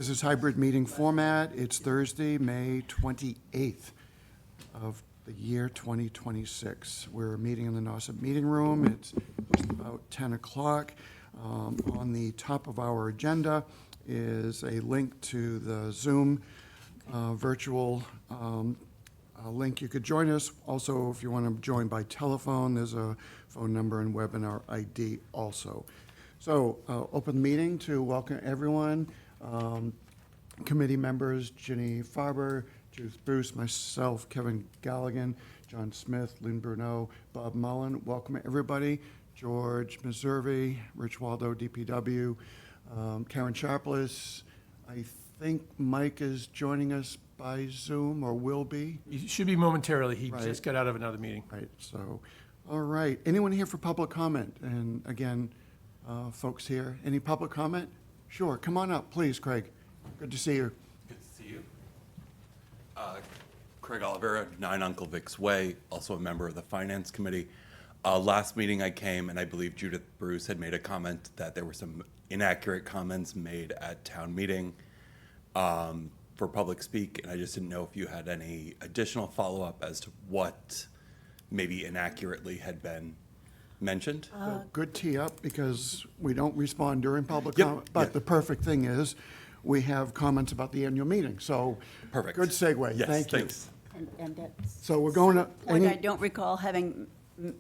This is hybrid meeting format. It's Thursday, May 28th of the year 2026. We're meeting in the Nauset Meeting Room. It's just about 10 o'clock. On the top of our agenda is a link to the Zoom virtual link. You could join us. Also, if you want to join by telephone, there's a phone number and webinar ID also. So, open the meeting to welcome everyone. Committee members, Ginny Farber, Judith Bruce, myself, Kevin Galligan, John Smith, Lynn Bruneau, Bob Mullen. Welcome everybody. George Meservey, Rich Waldo, DPW, Karen Sharpless. I think Mike is joining us by Zoom, or will be. He should be momentarily. He Right. just got out of another meeting. Right, so, all right. Anyone here for public comment? And again, folks here, any public comment? Sure, come on up, please, Craig. Good to see you. Good to see you. Craig Oliveira, 9 Uncle Vic's Way, also a member of the Finance Committee. Last meeting I came, and I believe Judith Bruce had made a comment that there were some inaccurate comments made at town meeting for public speak, and I just didn't know if you had any additional follow-up as to what maybe inaccurately had been mentioned. Well, good tee up, because we don't respond during public Yep, comment, but yeah. the perfect thing is, we have comments about the annual meeting, so. Perfect. Good segue, Yes, thank you. thanks. And that's, So we're going to, point I don't recall having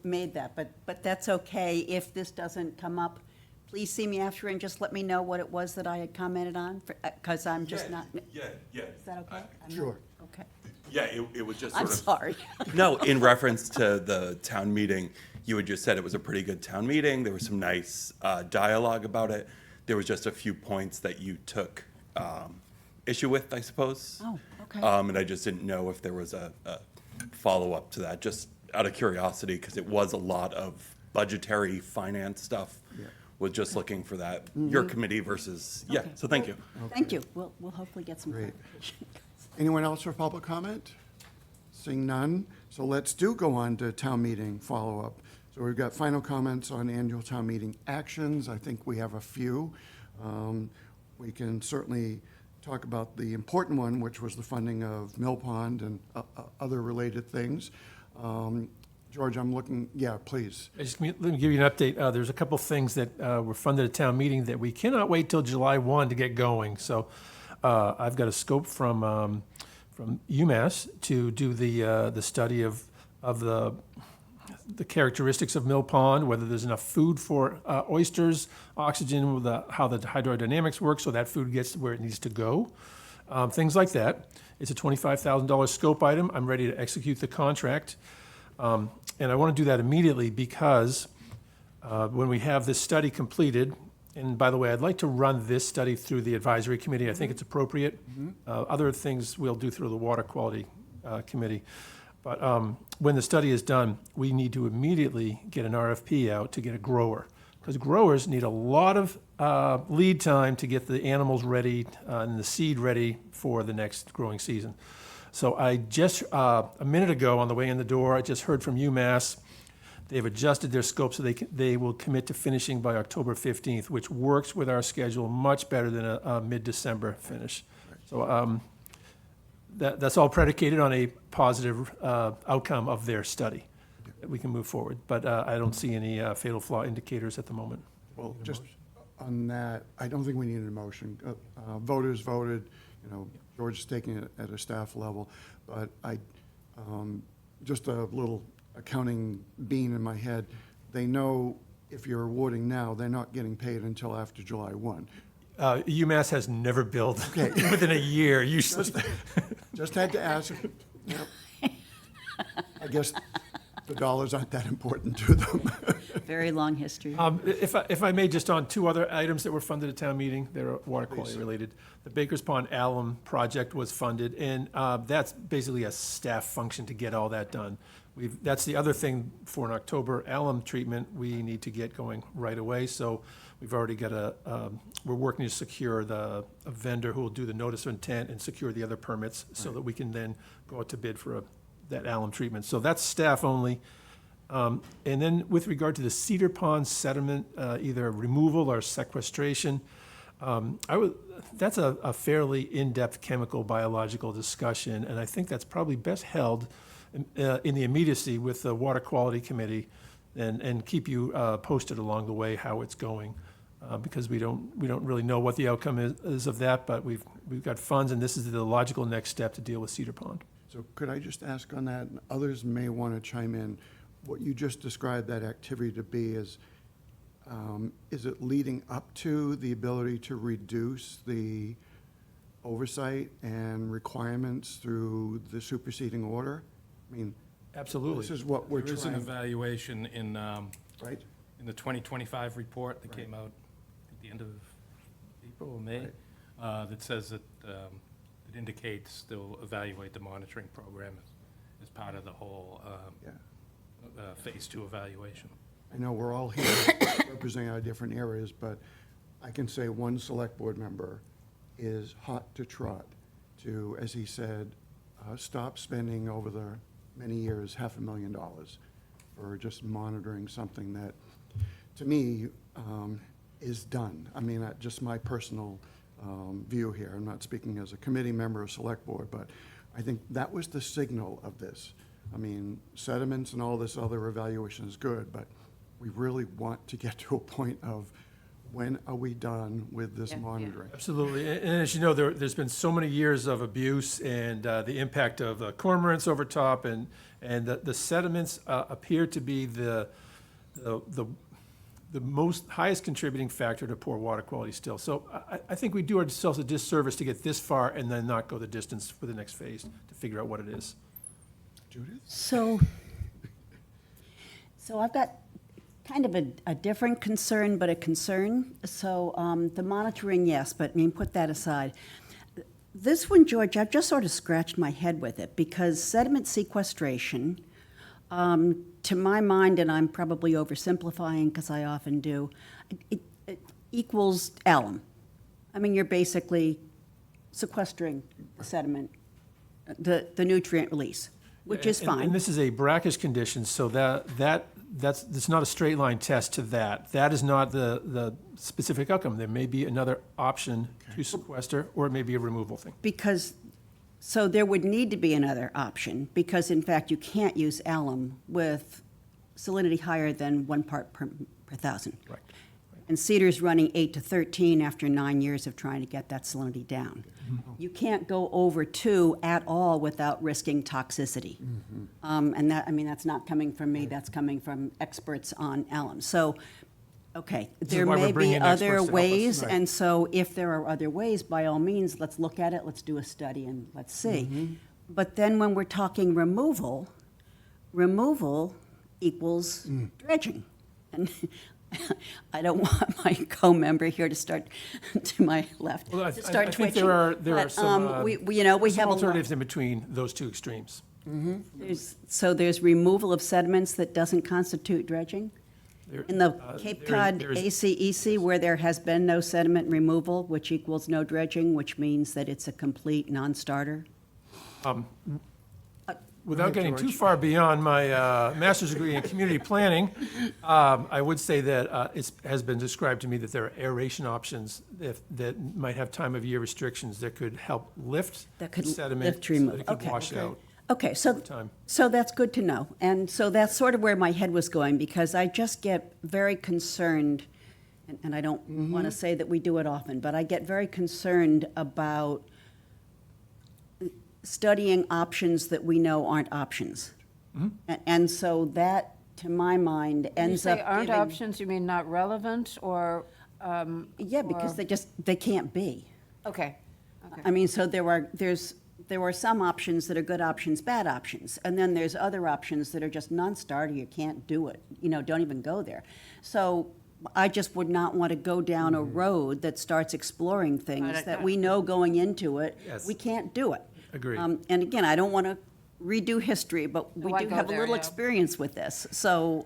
made that, but that's okay. If this doesn't come up, please see me after and just let me know what it was that I had commented on, because I'm just not, is Yeah. that okay? I'm not- Sure. Okay. Yeah, it was just I'm sort of. sorry. No, in reference to the town meeting, you had just said it was a pretty good town meeting. There was some nice dialogue about it. There was just a few points that you took issue with, I suppose. Oh, okay. And I just didn't know if there was a follow-up to that, just out of curiosity, because it was a lot of budgetary finance stuff. Yeah. Was just looking for that, your committee versus, yeah, Okay. so thank you. Thank you. We'll hopefully get some Great. clarification. anyone else for public comment? Seeing none, so let's go on to town meeting follow-up. So we've got final comments on annual town meeting actions. I think we have a few. We can certainly talk about the important one, which was the funding of Mill Pond and other related things. George, I'm looking, yeah, please. Let me give you an update. There's a couple things that were funded at town meeting that we cannot wait till July 1 to get going. So I've got a scope from UMass to do the study of the characteristics of Mill Pond, whether there's enough food for oysters, oxygen, with how the hydrodynamics work, so that food gets to where it needs to go. Things like that. It's a $25,000 scope item. I'm ready to execute the contract. And I want to do that immediately because when we have this study completed, and by the way, I'd like to run this study through the advisory committee. I think it's appropriate. Other things we'll do through the water quality committee. But when the study is done, we need to immediately get an RFP out to get a grower, because growers need a lot of lead time to get the animals ready and the seed ready for the next growing season. So I just, a minute ago on the way in the door, I just heard from UMass. They've adjusted their scope so they will commit to finishing by October 15th, which works with our schedule much better than a mid-December finish. So that's all predicated on a positive outcome of their study. We can move forward, but I don't see any fatal flaw indicators at the moment. Well, just on that, I don't think we need a motion. Voters voted, George is taking it at a staff level, but just a little accounting bean in my head. They know if you're awarding now, they're not getting paid until after July 1. UMass has never billed Okay. within a year, usually. Just had to ask. Yep. I guess the dollars aren't that important to them. Very long history. If I may, just on two other items that were funded at town meeting, they're water quality related. The Baker's Pond alum project was funded, and that's basically a staff function to get all that done. That's the other thing for an October alum treatment we need to get going right away. So we've already got we're working to secure a vendor who will do the notice of intent and secure the other permits so that we can then go out to bid for that alum treatment. So that's staff only. And then with regard to the Cedar Pond sediment, either removal or sequestration, That's a fairly in-depth chemical biological discussion, and I think that's probably best held in the immediacy with the Water Quality Committee and keep you posted along the way how it's going. Because we don't really know what the outcome is of that, but we've got funds, and this is the logical next step to deal with Cedar Pond. So could I just ask on that, and others may want to chime in, what you just described that activity to be is it leading up to the ability to reduce the oversight and requirements through the superseding order? I mean, Absolutely. this is what we're There is an trying, evaluation in right? the 2025 report that came out at the end of April or May, that says that it indicates they'll evaluate the monitoring program as part of the whole Yeah. Phase 2 evaluation. I know we're all here representing our different areas, but I can say one select board member is hot to trot to, as he said, stop spending over the many years $500,000 for just monitoring something that, to me, is done. I mean, just my personal view here. I'm not speaking as a committee member or select board, but I think that was the signal of this. I mean, sediments and all this other evaluation is good, but we really want to get to a point of when are we done with this monitoring? Absolutely. And as you know, there's been so many years of abuse and the impact of cormorants over top, and the sediments appear to be the most highest contributing factor to poor water quality still. So I think we do ourselves a disservice to get this far and then not go the distance for the next phase to figure out what it is. Judith? So I've got kind of a different concern, but a concern. So the monitoring, yes, but I mean, put that aside. This one, George, I've just sort of scratched my head with it because sediment sequestration, to my mind, and I'm probably oversimplifying because I often do, it equals alum. I mean, you're basically sequestering the sediment, the nutrient release, which is fine. And this is a brackish condition, so that's not a straight line test to that. That is not the specific outcome. There may be another option to sequester, or it may be a removal thing. So there would need to be another option, because in fact, you can't use alum with salinity higher than 1 part per thousand. Right. And Cedar's running 8 to 13 after 9 years of trying to get that salinity down. You can't go over 2 at all without risking toxicity. And that, I mean, that's not coming from me, that's coming from experts on alum. So, okay, is there why we're may bringing be in experts other to help us. ways, Right. and so if there are other ways, by all means, let's look at it, let's do a study, and let's see. But then when we're talking removal equals dredging. And I don't want my co-member here to start, to my left, Well, I to start think twitching. there are But, some, we have a lot. alternatives in between those two extremes. There's removal of sediments that doesn't constitute dredging? There- In the Cape Cod there is- ACEC, where there has been no sediment removal, which equals no dredging, which means that it's a complete non-starter? Without ahead, getting too George. far beyond my master's degree in community planning, I would say that it has been described to me that there are aeration options that might have time of year restrictions that could help lift That could sediment lift, so remove. that it could Okay. wash out. Okay, so, time. so that's good to know. And so that's sort of where my head was going, because I just get very concerned, and I don't want to say that we do it often, but I get very concerned about studying options that we know aren't options. And so that, to my mind, When you ends up say aren't giving- options, you mean not relevant, or? Yeah, because or- they can't be. Okay, I mean, so there are some options that are good options, bad options, and then there's other options that are just non-starter, you can't do it, don't even go there. So I just would not want to go down a road that starts exploring things Right, that we know going into it, Yes. we can't do it. Agreed. And again, I don't want to redo history, but we Why do go have a there, little yeah. experience with this. So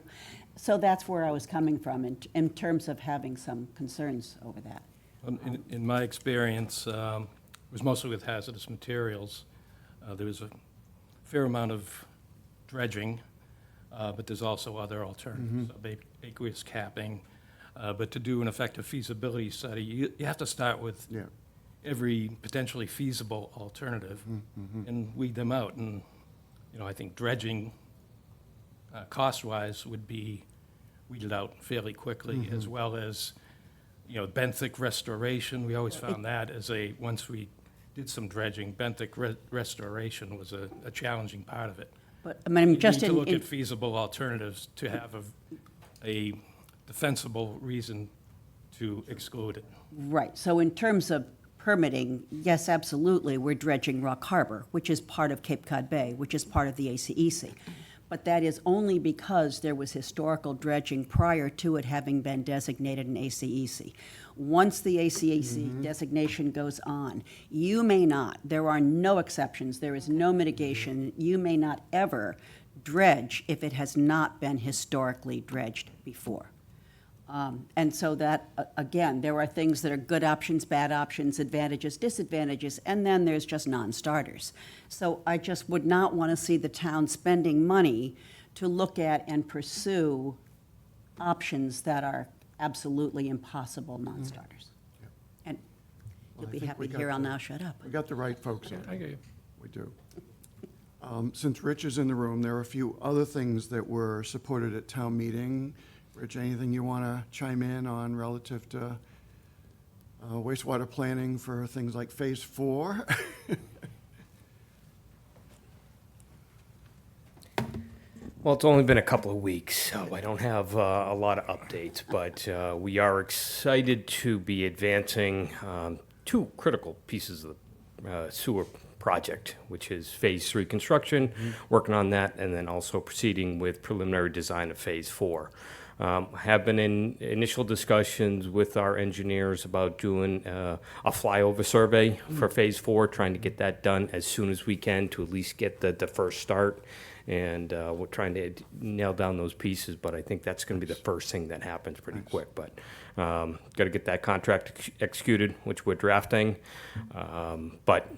that's where I was coming from in terms of having some concerns over that. In my experience, it was mostly with hazardous materials. There was a fair amount of dredging, but there's also other alternatives, aqueous capping. But to do an effective feasibility study, you have to start with Yeah. every potentially feasible alternative and weed them out. And, I think dredging, cost-wise, would be weeded out fairly quickly, as well as, benthic restoration. We always found that once we did some dredging, benthic restoration was a challenging part of it. But, I mean, You just need to look in, at feasible alternatives to have a defensible reason to exclude it. right, so in terms of permitting, yes, absolutely, we're dredging Rock Harbor, which is part of Cape Cod Bay, which is part of the ACEC. But that is only because there was historical dredging prior to it having been designated an ACEC. Once the ACEC designation goes on, you may not, there are no exceptions, there is no mitigation, you may not ever dredge if it has not been historically dredged before. And so that, again, there are things that are good options, bad options, advantages, disadvantages, and then there's just non-starters. So I just would not want to see the town spending money to look at and pursue options that are absolutely impossible non-starters. And Well, you'll I be think happy we to got hear I'll the- now shut up. We got the right folks on. I get you. We do. Since Rich is in the room, there are a few other things that were supported at town meeting. Rich, anything you want to chime in on relative to wastewater planning for things like Phase 4? Well, it's only been a couple of weeks, so I don't have a lot of updates, but we are excited to be advancing two critical pieces of the sewer project, which is Phase 3 construction, working on that, and then also proceeding with preliminary design of Phase 4. Have been in initial discussions with our engineers about doing a flyover survey for Phase 4, trying to get that done as soon as we can to at least get the first start. And we're trying to nail down those pieces, but I think that's going to be the first thing that happens pretty quick. But got to get that contract executed, which we're drafting. But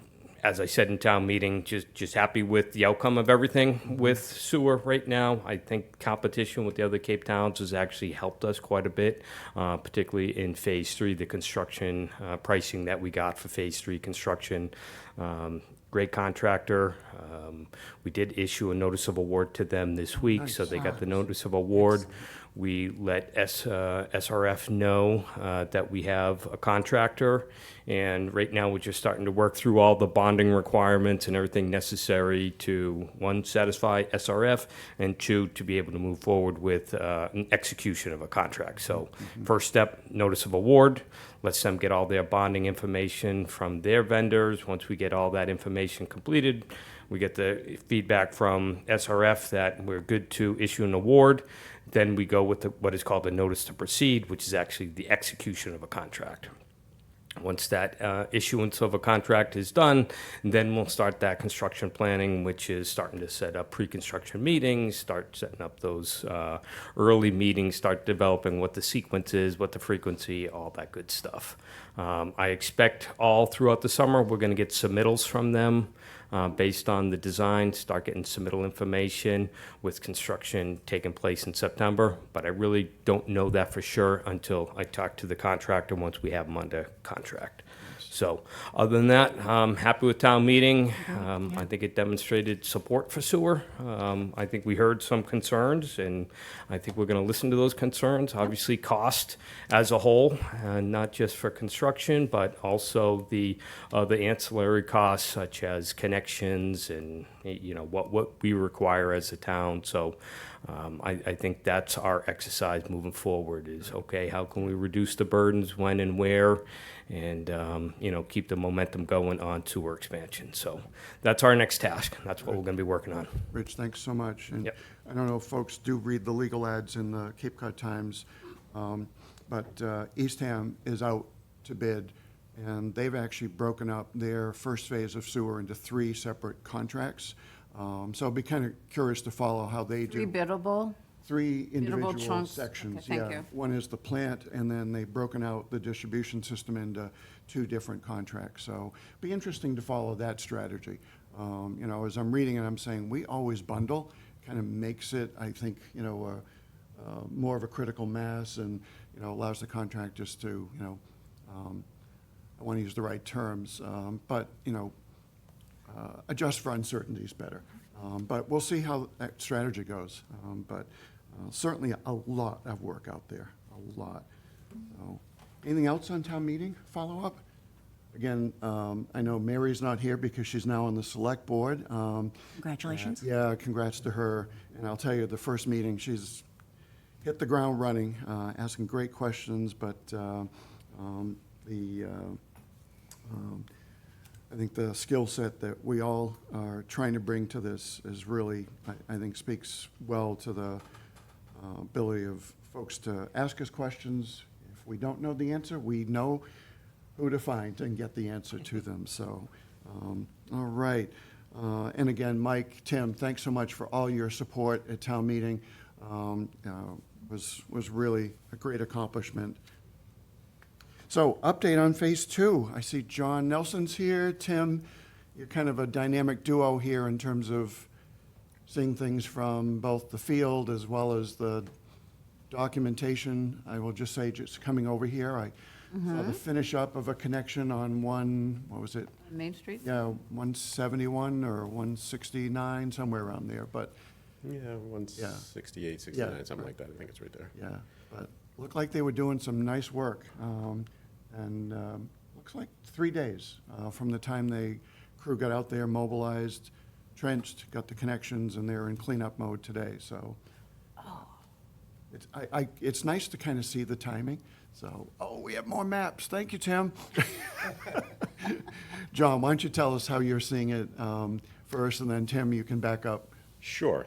as I said in town meeting, just happy with the outcome of everything with sewer right now. I think competition with the other Cape towns has actually helped us quite a bit, particularly in Phase 3, the construction pricing that we got for Phase 3 construction. Great contractor. We did issue a notice of award to them this week, so they got the notice of award. We let SRF know that we have a contractor, and right now we're just starting to work through all the bonding requirements and everything necessary to, one, satisfy SRF, and two, to be able to move forward with an execution of a contract. So first step, notice of award, lets them get all their bonding information from their vendors. Once we get all that information completed, we get the feedback from SRF that we're good to issue an award. Then we go with what is called a notice to proceed, which is actually the execution of a contract. Once that issuance of a contract is done, then we'll start that construction planning, which is starting to set up pre-construction meetings, start setting up those early meetings, start developing what the sequence is, what the frequency, all that good stuff. I expect all throughout the summer, we're going to get submittals from them. Based on the design, start getting submittal information with construction taking place in September. But I really don't know that for sure until I talk to the contractor once we have them under contract. So other than that, I'm happy with town meeting. I think it demonstrated support for sewer. I think we heard some concerns, and I think we're going to listen to those concerns. Obviously, cost as a whole, not just for construction, but also the ancillary costs such as connections and what we require as a town. So I think that's our exercise moving forward is, okay, how can we reduce the burdens, when and where, and keep the momentum going on sewer expansion. So that's our next task. That's what we're going to be working on. Rich, thanks so much. And Yep. I don't know if folks do read the legal ads in the Cape Cod Times, but Eastham is out to bid, and they've actually broken up their first phase of sewer into 3 separate contracts. So I'll be kind of curious to follow how they do. Rebiddable? 3 individual chunks. sections, Okay, thank yeah. you. One is the plant, and then they've broken out the distribution system into 2 different contracts. So be interesting to follow that strategy. As I'm reading it, I'm saying, we always bundle, kind of makes it, I think, more of a critical mass, and, allows the contractors to, I want to use the right terms, but, adjust for uncertainties better. But we'll see how that strategy goes. But certainly a lot of work out there, a lot. So, anything else on town meeting follow-up? Again, I know Mary's not here because she's now on the select board. Congratulations. Yeah, congrats to her. And I'll tell you, the first meeting, she's hit the ground running, asking great questions, but I think the skill set that we all are trying to bring to this is really, I think, speaks well to the ability of folks to ask us questions. If we don't know the answer, we know who to find and get the answer to them. So, all right. And again, Mike, Tim, thanks so much for all your support at town meeting. Was really a great accomplishment. So, update on Phase 2. I see John Nelson's here. Tim, you're kind of a dynamic duo here in terms of seeing things from both the field as well as the documentation. I will just say, just coming over here, I saw the finish up of a connection on what was it? Main Street? Yeah, 171 or 169, somewhere around there, but, Yeah, 168, 69, something like that. I think it's right there. yeah. But looked like they were doing some nice work. And looks like 3 days from the time the crew got out there, mobilized, trenched, got the connections, and they're in cleanup mode today, so. It's nice to kind of see the timing, so, we have more maps. Thank you, Tim. John, why don't you tell us how you're seeing it first, and then Tim, you can back up. Sure.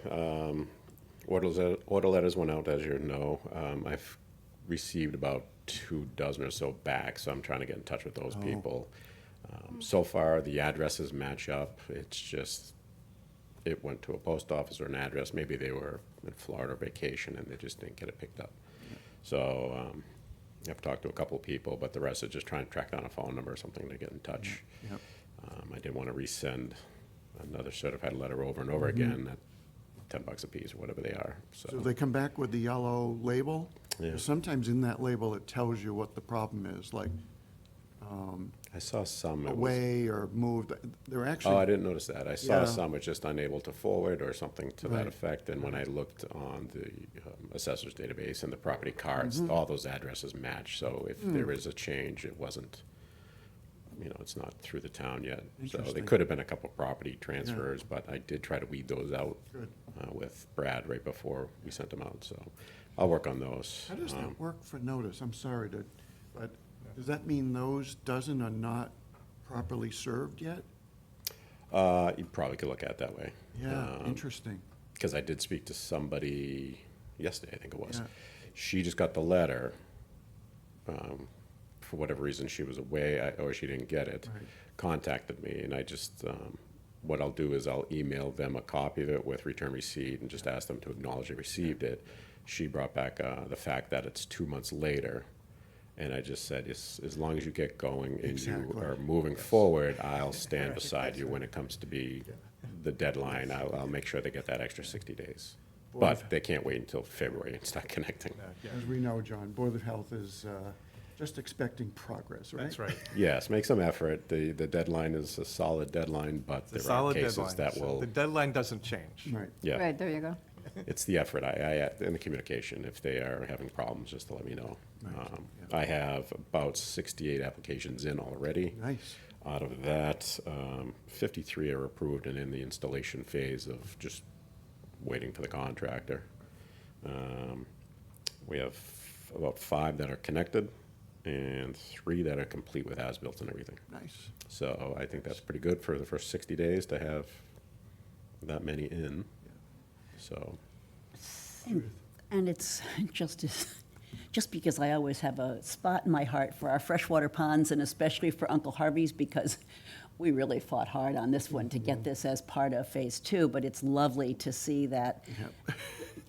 Order letters went out, as you know. I've received about 24 or so back, so I'm trying to get in touch with those people. So far, the addresses match up. It's just, it went to a post office or an address. Maybe they were in Florida vacation and they just didn't get it picked up. So I've talked to a couple of people, but the rest are just trying to track down a phone number or something to get in touch. Yep. I didn't want to resend another certified letter over and over again at $10 a piece or whatever they are. So they come back with the yellow label? Yeah. Sometimes in that label, it tells you what the problem is, like I saw some. It was, away or moved. They're oh, I actually, didn't notice that. I saw Yeah. some was just unable to forward or something to Right. that effect. And when I looked on the assessor's database and the property cards, Mm-hmm. all those addresses match. So if Hmm. there is a change, it wasn't, it's not through the town yet. So there Interesting. could have been a couple property transfers, but I did try to weed those out Good. with Brad right before we sent them out. So I'll work on those. How does that work for notice? I'm sorry but does that mean those dozen are not properly served yet? You probably could look at it that way. Yeah, interesting. Because I did speak to somebody yesterday, I think it was. Yeah. She just got the letter. For whatever reason, she was away or she didn't get it. Right. Contacted me, and I just, what I'll do is I'll email them a copy of it with return receipt and just ask them to acknowledge they received it. She brought back the fact that it's 2 months later. And I just said, as long as you get going and Exactly. you are moving forward, I'll stand beside you when it comes to be the deadline. I'll make sure they get that extra 60 days. But they can't wait until February and start connecting. As we know, John, Board of Health is just expecting progress, right? That's right. Yes, make some effort. The deadline is a solid deadline, but It's a there are solid cases deadline. that So will, The deadline doesn't change. Right. yeah, Right, there you go. it's the effort. And the communication, if they are having problems, just to let me know. Right, I have about 68 applications in already. Nice. Out of that, 53 are approved and in the installation phase of just waiting for the contractor. We have about 5 that are connected and 3 that are complete with as-built and everything. Nice. So I think that's pretty good for the first 60 days to have that many in. So, And it's just because I always have a spot in my heart for our freshwater ponds and especially for Uncle Harvey's because we really fought hard on this one to get this as part of Phase 2, but it's lovely to see that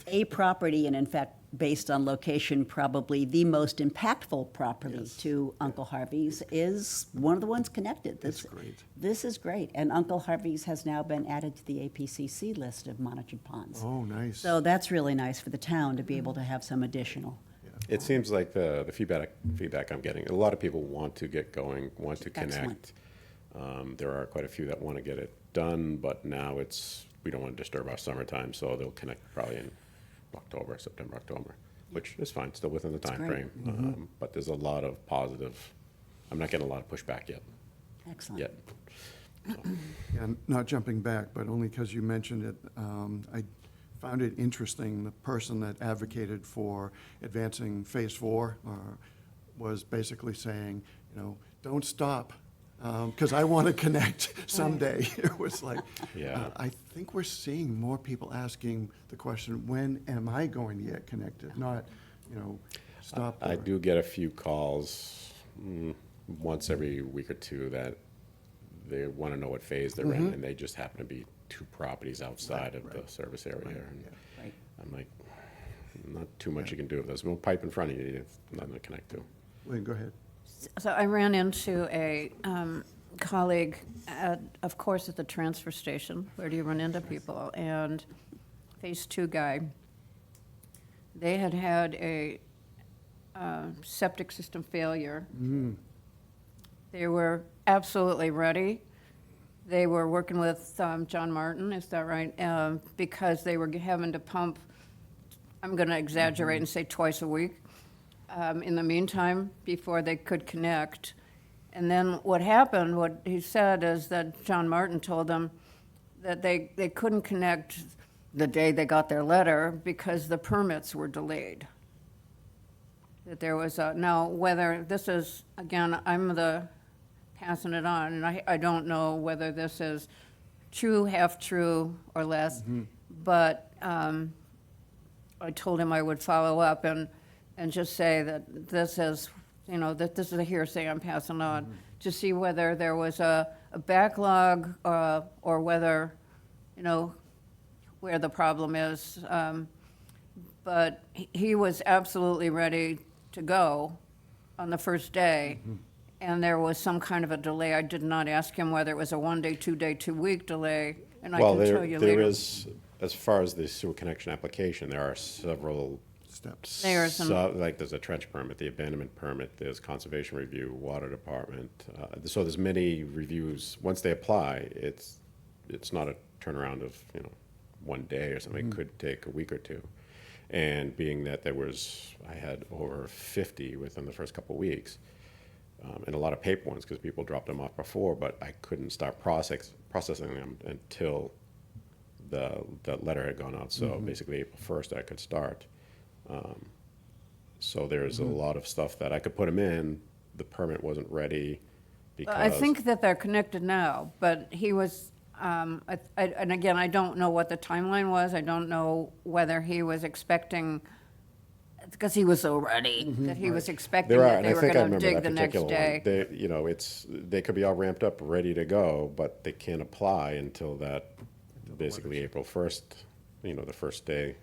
a property, and in fact, based on location, probably the most impactful property to Uncle Harvey's is one of the ones connected. That's great. This is great, and Uncle Harvey's has now been added to the APCC list of monitored ponds. Oh, nice. So that's really nice for the town to be able to have some additional. It seems like the feedback I'm getting, a lot of people want to get going, want to Excellent. connect. There are quite a few that want to get it done, but now we don't want to disturb our summertime, so they'll connect probably in September, October, which is fine, still within the time great. frame. But there's a lot of positive, I'm not getting a lot of pushback Excellent. yet. And not jumping back, but only because you mentioned it, I found it interesting, the person that advocated for advancing Phase 4 was basically saying, don't stop, because I want to connect someday. It was like, Yeah. I think we're seeing more people asking the question, when am I going to get connected? Not, stop. I or- do get a few calls once every week or two that they want to know what phase they're in, and they just happen to be 2 properties outside of the service area. And Right. I'm like, not too much you can do if there's no pipe in front of you, you have nothing to connect to. William, go ahead. So I ran into a colleague, of course, at the transfer station. Where do you run into people? And Phase 2 guy, they had a septic system failure. They were absolutely ready. They were working with John Martin, is that right? Because they were having to pump, I'm going to exaggerate and say twice a week. In the meantime, before they could connect. And then what happened, what he said is that John Martin told them that they couldn't connect the day they got their letter because the permits were delayed. That there was now whether this is, again, I'm passing it on, and I don't know whether this is true, half-true, or less, but I told him I would follow up and just say that this is, that this is a hearsay I'm passing on, to see whether there was a backlog or whether, where the problem is. But he was absolutely ready to go on the first day, and there was some kind of a delay. I did not ask him whether it was a 1-day, 2-day, 2-week delay, and I Well, can tell you later. there is, as far as the sewer connection application, there are several Steps. There are some- like there's a trench permit, the abandonment permit, there's conservation review, water department. So there's many reviews. Once they apply, it's not a turnaround of, 1 day or something. It could take a week or two. And being that I had over 50 within the first couple of weeks, and a lot of paper ones because people dropped them off before, but I couldn't start processing them until the letter had gone out. So basically April 1st I could start. So there's a lot of stuff that I could put them in. The permit wasn't ready because. I think that they're connected now, but he was, and again, I don't know what the timeline was. I don't know whether he was expecting, because he was so ready, that he was expecting There are, that and they I were think I going to remember dig that the next particular one. day. They could be all ramped up, ready to go, but they can't apply until basically April 1st, the first day.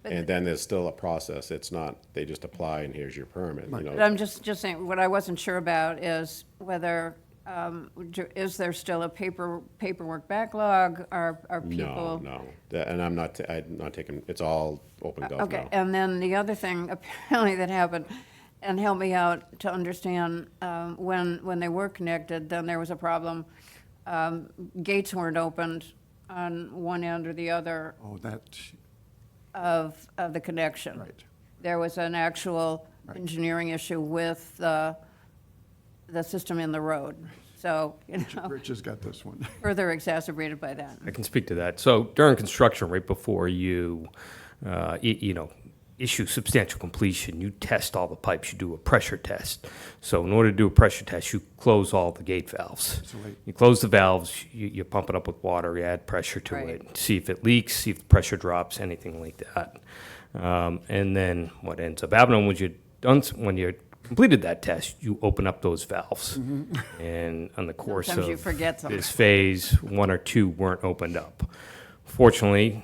And then there's still a process. It's not, they just apply and here's your permit, But I'm just saying, what I wasn't sure about is whether, is there still a paperwork backlog? Are people? No. And I'm not taking, it's all open gov Okay, now. and then the other thing apparently that happened, and help me out to understand, when they were connected, then there was a problem. Gates weren't opened on one end or the other Oh, that, of the connection. right. There was an actual Right. engineering issue with the system in the road. So, Rich has got this one. further exacerbated by that. I can speak to that. So during construction, right before you, issue substantial completion, you test all the pipes, you do a pressure test. So in order to do a pressure test, you close all the gate valves. So wait. You close the valves, you pump it up with water, you add pressure to Right. it, see if it leaks, see if the pressure drops, anything like that. And then what ends up happening when you completed that test, you open up those valves. And on the course Sometimes you of forget something. this phase, 1 or 2 weren't opened up. Fortunately,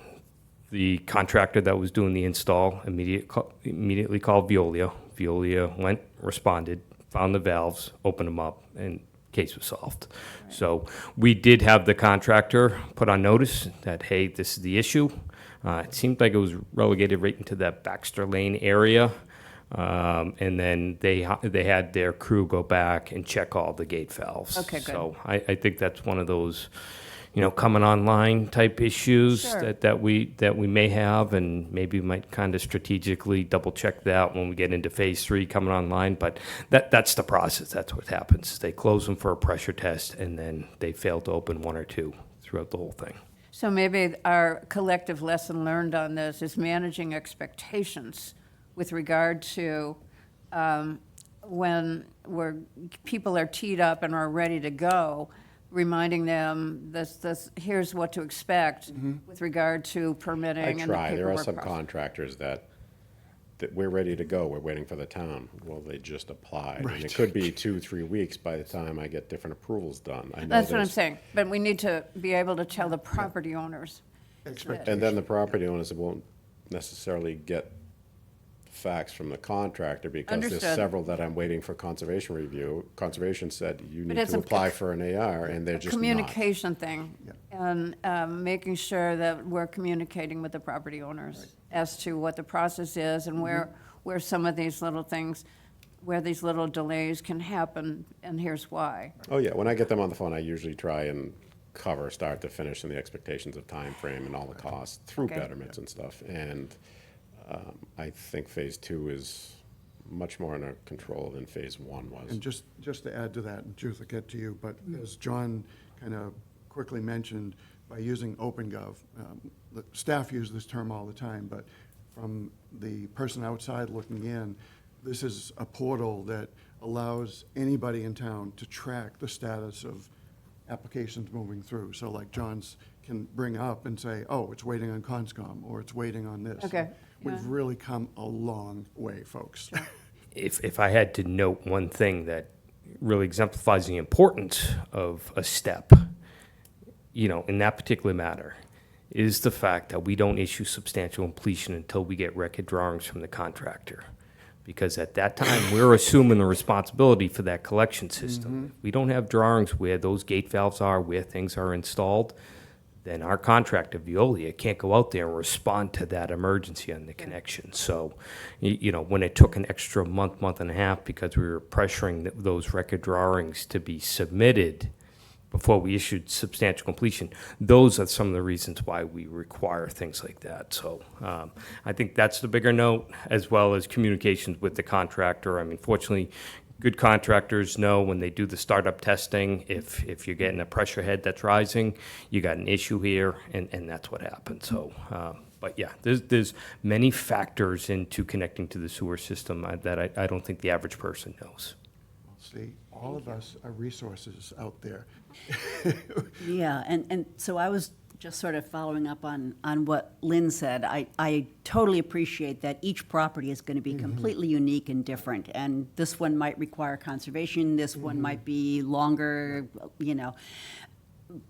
the contractor that was doing the install immediately called Veolia. Veolia responded, found the valves, opened them up, and case was solved. So we did have the contractor put on notice that, hey, this is the issue. It seemed like it was relegated right into that Baxter Lane area. And then they had their crew go back and check all the gate valves. Okay, good. So I think that's one of those, coming online type issues Sure. that we may have, and maybe we might kind of strategically double check that when we get into phase 3 coming online. But that's the process. That's what happens. They close them for a pressure test, and then they fail to open 1 or 2 throughout the whole thing. So maybe our collective lesson learned on this is managing expectations with regard to when people are teed up and are ready to go, reminding them here's what to expect with regard to permitting I and the try. There are paperwork some process. contractors that we're ready to go, we're waiting for the town. Well, they just applied. And it could be 2-3 weeks by the time I get different approvals done. I know That's what I'm there's- saying, but we need to be able to tell the property owners. And then the property owners won't necessarily get facts from the contractor because there's Understood. several that I'm waiting for conservation review. Conservation said you But need it's to a apply for an AR, and they're just not. Communication thing, and making sure that we're communicating with the property owners as to what the process is and where some of these little things, where these little delays can happen, and here's why. Oh, yeah, when I get them on the phone, I usually try and cover start to finish and the expectations of time frame and all the costs through Okay. betterments and stuff. And I think phase 2 is much more under control than phase 1 was. And just to add to that, and Judith, I'll get to you, but as John kind of quickly mentioned, by using OpenGov, the staff use this term all the time, but from the person outside looking in, this is a portal that allows anybody in town to track the status of applications moving through. So like John's can bring up and say, oh, it's waiting on Conscom, or it's waiting on this. Okay, We've yeah. really come a long way, folks. If I had to note one thing that really exemplifies the importance of a step, in that particular matter, is the fact that we don't issue substantial completion until we get record drawings from the contractor. Because at that time, we're assuming the responsibility for that collection system. If we don't have drawings where those gate valves are, where things are installed, then our contractor, Veolia, can't go out there and respond to that emergency on the connection. So, when it took an extra month and a half because we were pressuring those record drawings to be submitted before we issued substantial completion, those are some of the reasons why we require things like that. So I think that's the bigger note, as well as communications with the contractor. I mean, fortunately, good contractors know when they do the startup testing, if you're getting a pressure head that's rising, you got an issue here, and that's what happened. So, but yeah, there's many factors into connecting to the sewer system that I don't think the average person knows. See, all of us are resources out there. Yeah, and so I was just sort of following up on what Lynn said. I totally appreciate that each property is going to be completely unique and different, and this one might require conservation, this one might be longer,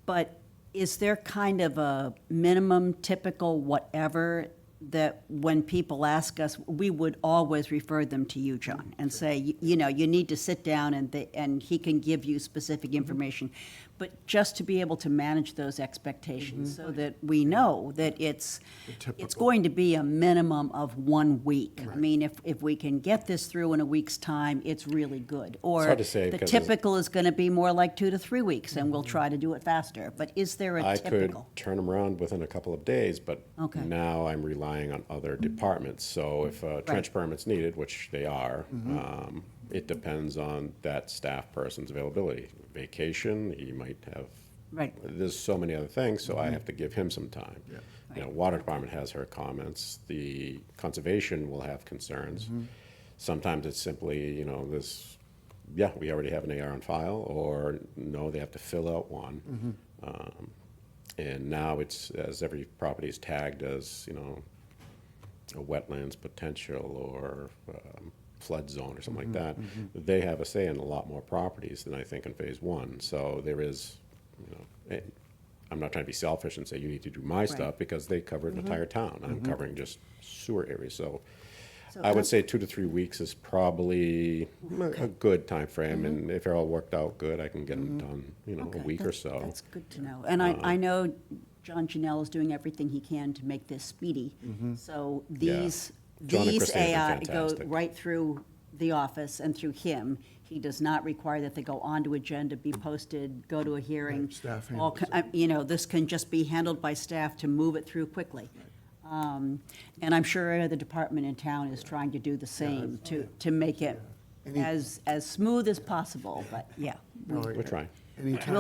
But is there kind of a minimum, typical, whatever, that when people ask us, we would always refer them to you, John, and say, you need to sit down and he can give you specific information. But just to be able to manage those expectations so that we know that it's going to be a minimum of 1 week. I mean, if we can get this through in a week's time, it's really good. Or hard to say the because typical is going to be more like 2 to 3 weeks, and we'll try to do it faster. But is there a I could typical? turn them around within a couple of days, but Okay. now I'm relying on other departments. So if a trench permit's needed, which they are, it depends on that staff person's availability. Vacation, he might have, Right. there's so many other things, so I have to give him some time. Water department has her comments, the conservation will have concerns. Sometimes it's simply, we already have an AR on file, or no, they have to fill out one. And now it's, as every property is tagged as, a wetlands potential or flood zone or something like that, they have a say in a lot more properties than I think in phase 1. So there is, I'm not trying to be selfish and say you need to do my stuff, because they cover an entire town. I'm covering just sewer areas. So I would say 2 to 3 weeks is probably a good time frame, and if they're all worked out good, I can get them done, a week or so. That's good to know. And I know John Janelle is doing everything he can to make this speedy. So these John and These Christine have AI been go fantastic. right through the office and through him. He does not require that they go onto agenda, be posted, go to a hearing. Right, staff All handles co- You know, this can just be handled by staff to move it through quickly. And I'm sure every other department in town is trying to do the same to make it Any- as smooth as possible, but yeah. We're trying. Anytime.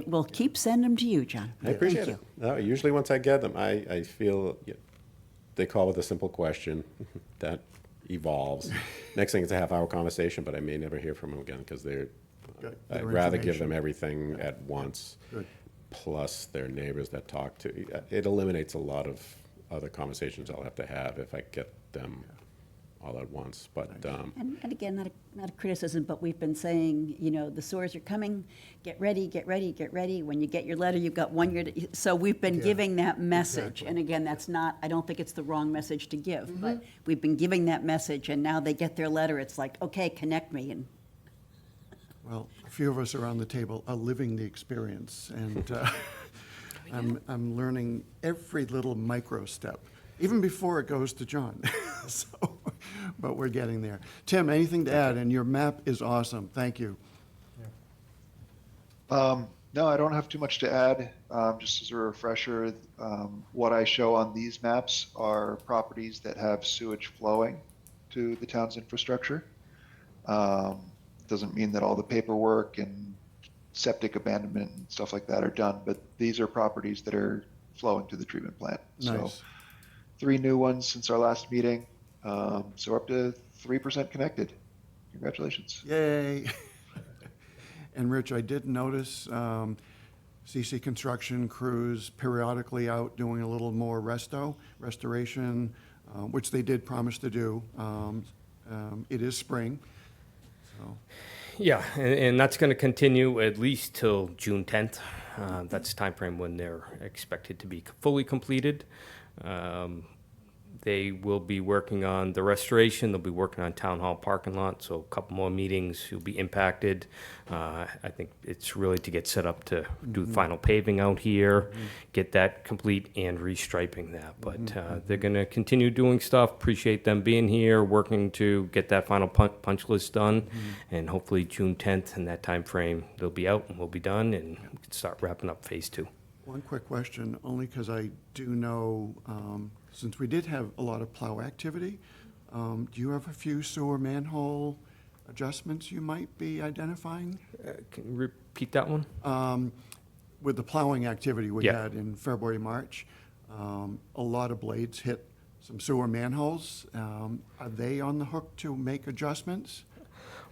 We'll keep sending them to you, John. I appreciate Thank it. No, usually once I get them, I feel, they call with a simple question that evolves. Next thing is a half-hour conversation, but I may never hear from them again because Got I'd better rather give them information. everything at once. Good. Plus their neighbors that talk to, it eliminates a lot of other conversations I'll have to have if I get them all at once, but, And again, not a criticism, but we've been saying, you know, the sewers are coming, get ready, get ready, get ready. When you get your letter, you've got 1 year so we've been Yeah, giving that message. exactly. And again, that's not, I don't think it's the wrong message to give, Mm-hmm. but we've been giving that message, and now they get their letter, it's like, okay, connect me, and Well, a few of us around the table are living the experience, and I'm learning every little micro step, even before it goes to John. So, but we're getting there. Tim, anything to add? And your map is awesome. Thank you. No, I don't have too much to add. Just as a refresher, what I show on these maps are properties that have sewage flowing to the town's infrastructure. Doesn't mean that all the paperwork and septic abandonment and stuff like that are done, but these are properties that are flowing to the treatment plant. So Nice. 3 new ones since our last meeting. So we're up to 3% connected. Congratulations. Yay. And Rich, I did notice CC Construction crews periodically out doing a little more restoration, which they did promise to do. It is spring, so. Yeah, and that's going to continue at least till June 10th. That's the timeframe when they're expected to be fully completed. They will be working on the restoration. They'll be working on Town Hall parking lot, so a couple more meetings will be impacted. I think it's really to get set up to do final paving out here, get that complete and restriping that. But they're going to continue doing stuff. Appreciate them being here, working to get that final punch list done. And hopefully June 10th, in that time frame, they'll be out and we'll be done and we can start wrapping up phase 2. One quick question, only because I do know, since we did have a lot of plow activity, do you have a few sewer manhole adjustments you might be identifying? Can you repeat that one? With the plowing activity we Yeah. had in February, March, a lot of blades hit some sewer manholes. Are they on the hook to make adjustments?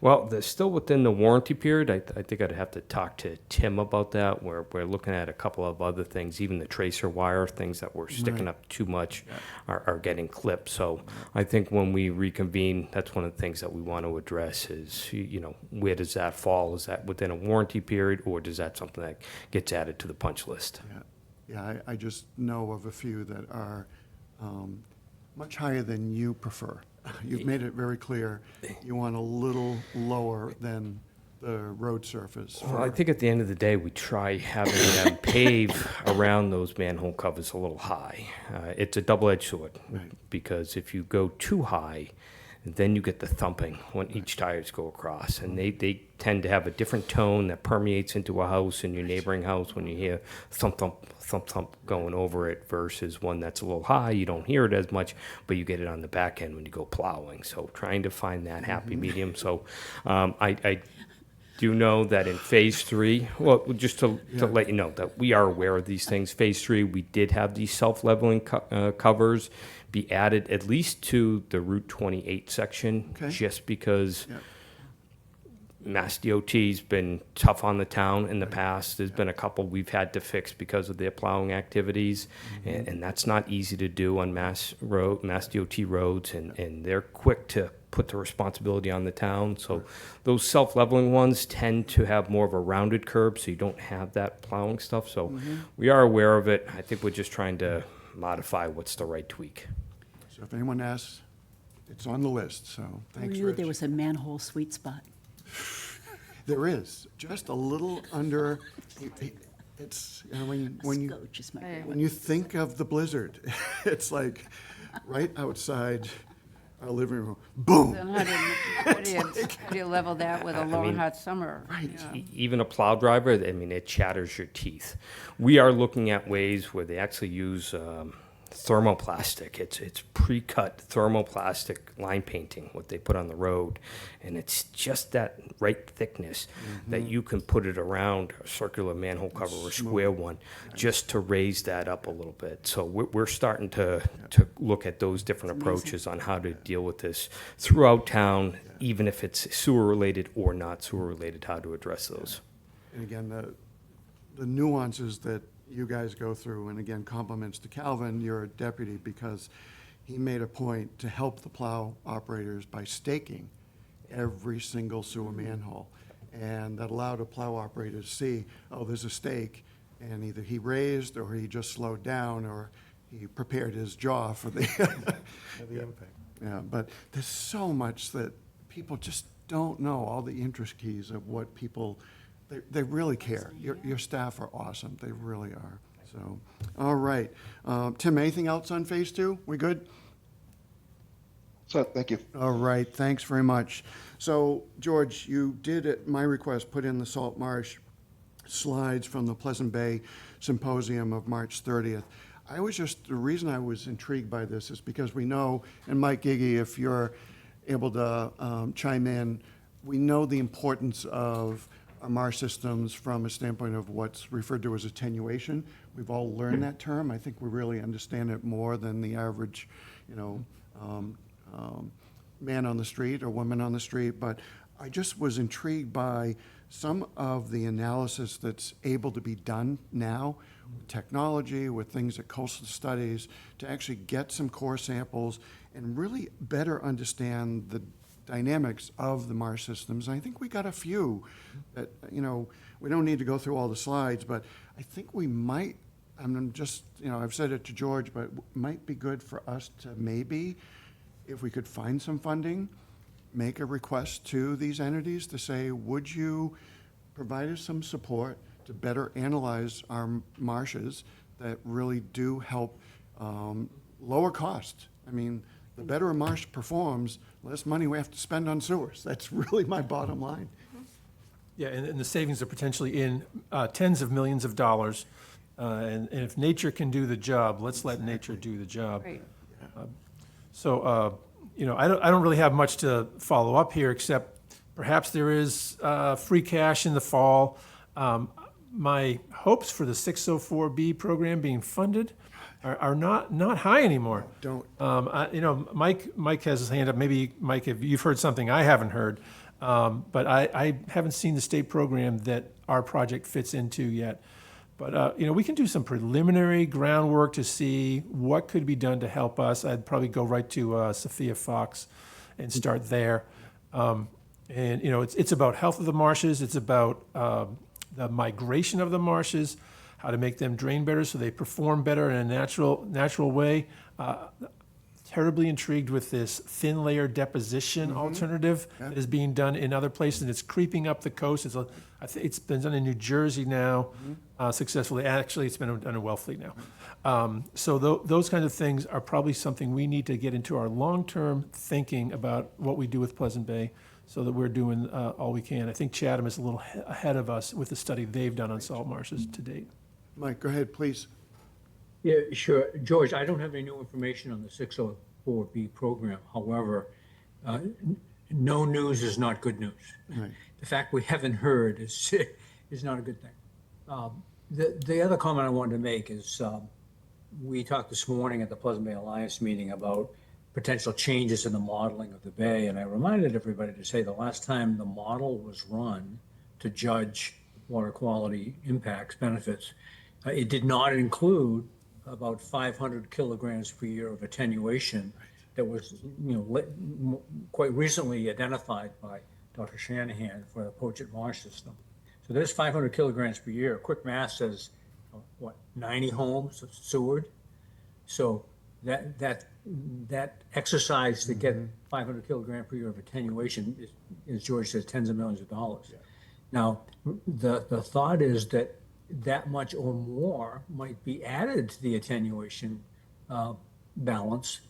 Well, they're still within the warranty period. I think I'd have to talk to Tim about that. We're looking at a couple of other things, even the tracer wire, things that were sticking Right. up too much are getting clipped. So I think when we reconvene, that's one of the things that we want to address is, where does that fall? Is that within a warranty period or does that something that gets added to the punch list? Yeah, I just know of a few that are much higher than you prefer. You've made it very clear you want a little lower than the road surface. Well, I think at the end of the day, we try having them pave around those manhole covers a little high. It's a double-edged sword Right. because if you go too high, then you get the thumping when each tires go across. And they tend to have a different tone that permeates into a house and your neighboring house when you hear thump, thump, thump, thump going over it versus one that's a little high. You don't hear it as much, but you get it on the back end when you go plowing. So trying to find that happy medium. So I do know that in phase 3, well, just to let you know that we are aware of these things. Phase 3, we did have these self-leveling covers be added at least to the Route 28 section, Okay. just because Yeah. Mass DOT's been tough on the town in the past. There's been a couple we've had to fix because of their plowing activities, and that's not easy to do on Mass DOT roads, and they're quick to put the responsibility on the town. So those self-leveling ones tend to have more of a rounded curb, so you don't have that plowing stuff. So we are aware of it. I think we're just trying to modify what's the right tweak. So if anyone asks, it's on the list, so who thanks, knew Rich. there was a manhole sweet spot? There is, just a little under, it's, when you, Scotch is my Hey. favorite. when you think of the blizzard, it's like right outside our living room, boom. Then how do you level that with a long, mean, hot summer? Right. Yeah. Even a plow driver, I mean, it chatters your teeth. We are looking at ways where they actually use thermoplastic. It's pre-cut thermoplastic line painting, what they put on the road, and it's just that right thickness that you can put it around a circular manhole cover or a square one, just to raise that up a little bit. So we're starting to look at those different approaches on how to deal with this throughout town, even if it's sewer related or not sewer related, how to address those. And again, the nuances that you guys go through, and again, compliments to Calvin, your deputy, because he made a point to help the plow operators by staking every single sewer manhole. And that allowed a plow operator to see, oh, there's a stake, and either he raised, or he just slowed down, or he prepared his jaw for the impact. Yeah, but there's so much that people just don't know, all the intricacies of what people, they really care. Your staff are awesome, they really are. So, all right. Tim, anything else on phase two? We good? So, thank you. All right, thanks very much. So, George, you did, at my request, put in the Salt Marsh slides from the Pleasant Bay Symposium of March 30th. The reason I was intrigued by this is because we know, and Mike Giggy, if you're able to chime in, we know the importance of our marsh systems from a standpoint of what's referred to as attenuation. We've all learned that term. I think we really understand it more than the average, man on the street or woman on the street. But I just was intrigued by some of the analysis that's able to be done now with technology, with things at Coastal Studies, to actually get some core samples and really better understand the dynamics of the marsh systems. And I think we got a few that, we don't need to go through all the slides, but I think we might, I'm just, I've said it to George, but it might be good for us to maybe, if we could find some funding, make a request to these entities to say, would you provide us some support to better analyze our marshes that really do help lower cost? I mean, the better a marsh performs, less money we have to spend on sewers. That's really my bottom line. Yeah, and the savings are potentially in tens of millions of dollars. And if nature can do the job, let's let nature do the job. Right. So, I don't really have much to follow up here, except perhaps there is free cash in the fall. My hopes for the 604B program being funded are not high anymore. Don't. Mike has his hand up. Maybe, Mike, if you've heard something I haven't heard, but I haven't seen the state program that our project fits into yet. But, we can do some preliminary groundwork to see what could be done to help us. I'd probably go right to Sophia Fox and start there. It's about health of the marshes. It's about the migration of the marshes, how to make them drain better so they perform better in a natural way. Terribly intrigued with this thin layer deposition alternative that is being done in other places, and it's creeping up the coast. I think it's been done in New Jersey now successfully. Actually, it's been done in Wellfleet now. So those kinds of things are probably something we need to get into our long-term thinking about what we do with Pleasant Bay, so that we're doing all we can. I think Chatham is a little ahead of us with the study they've done on salt marshes to date. Mike, go ahead, please. Yeah, sure. George, I don't have any new information on the 604B program. However, no news is not good news. Right. The fact we haven't heard is not a good thing. The other comment I wanted to make is we talked this morning at the Pleasant Bay Alliance meeting about potential changes in the modeling of the bay, and I reminded everybody to say the last time the model was run to judge water quality impacts, benefits, it did not include about 500 kilograms per year of attenuation that was, quite recently identified by Dr. Shanahan for the Pochette Marsh system. So there's 500 kilograms per year. Quick math says, 90 homes sewered. So that exercise to get 500 kilograms per year of attenuation is, as George says, tens of millions of dollars. Yeah. Now, the thought is that much or more might be added to the attenuation balance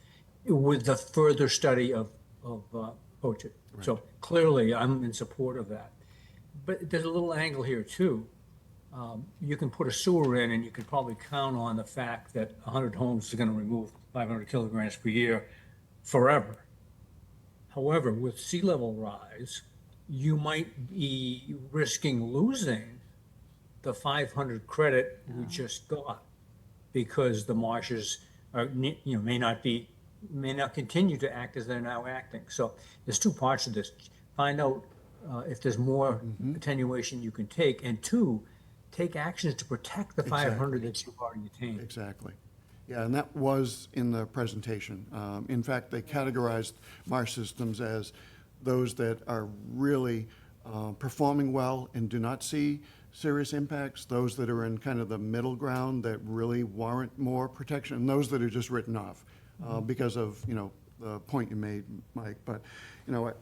with the further study of poaching. So clearly, I'm in support of that. But there's a little angle here too. You can put a sewer in and you can probably count on the fact that 100 homes is going to remove 500 kilograms per year forever. However, with sea level rise, you might be risking losing the 500 credit we just got because the marshes are, may not continue to act as they're now acting. So there's two parts of this. Find out if there's more attenuation you can take, and two, take actions to protect the 500 that you've already attained. Exactly. Yeah, and that was in the presentation. In fact, they categorized marsh systems as those that are really performing well and do not see serious impacts, those that are in kind of the middle ground that really warrant more protection, and those that are just written off because of, the point you made, Mike. But,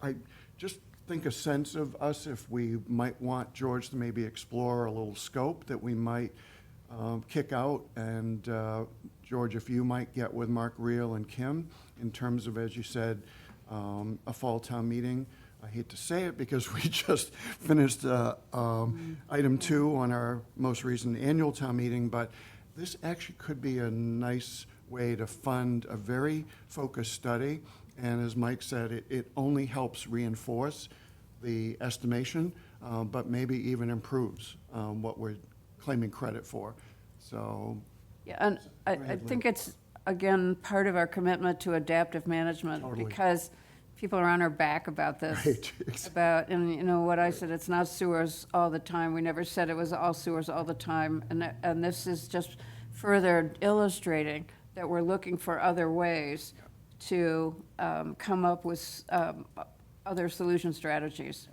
I just think a sense of us, if we might want George to maybe explore a little scope that we might kick out, and George, if you might get with Mark Reel and Kim in terms of, as you said, a fall town meeting. I hate to say it because we just finished item 2 on our most recent annual town meeting, but this actually could be a nice way to fund a very focused study. And as Mike said, it only helps reinforce the estimation, but maybe even improves what we're claiming credit for. So, Yeah, and I think it's, again, part of our commitment to adaptive management. Totally. Because people are on our back about this. Right, And what I said, it's not sewers all the time. We never said it was all sewers all the time. And this is just further illustrating that we're looking for other ways to come up with other solution strategies.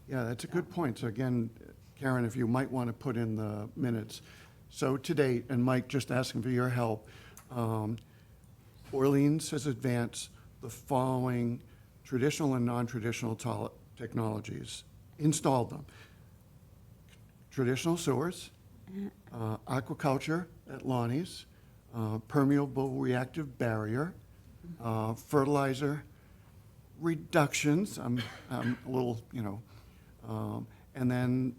yeah, that's a good point. So again, Karen, if you might want to put in the minutes. So to date, and Mike, just asking for your help, Orleans has advanced the following traditional and non-traditional technologies, installed them. Traditional sewers, aquaculture at Lonnie's, permeable reactive barrier, fertilizer reductions, I'm a little, and then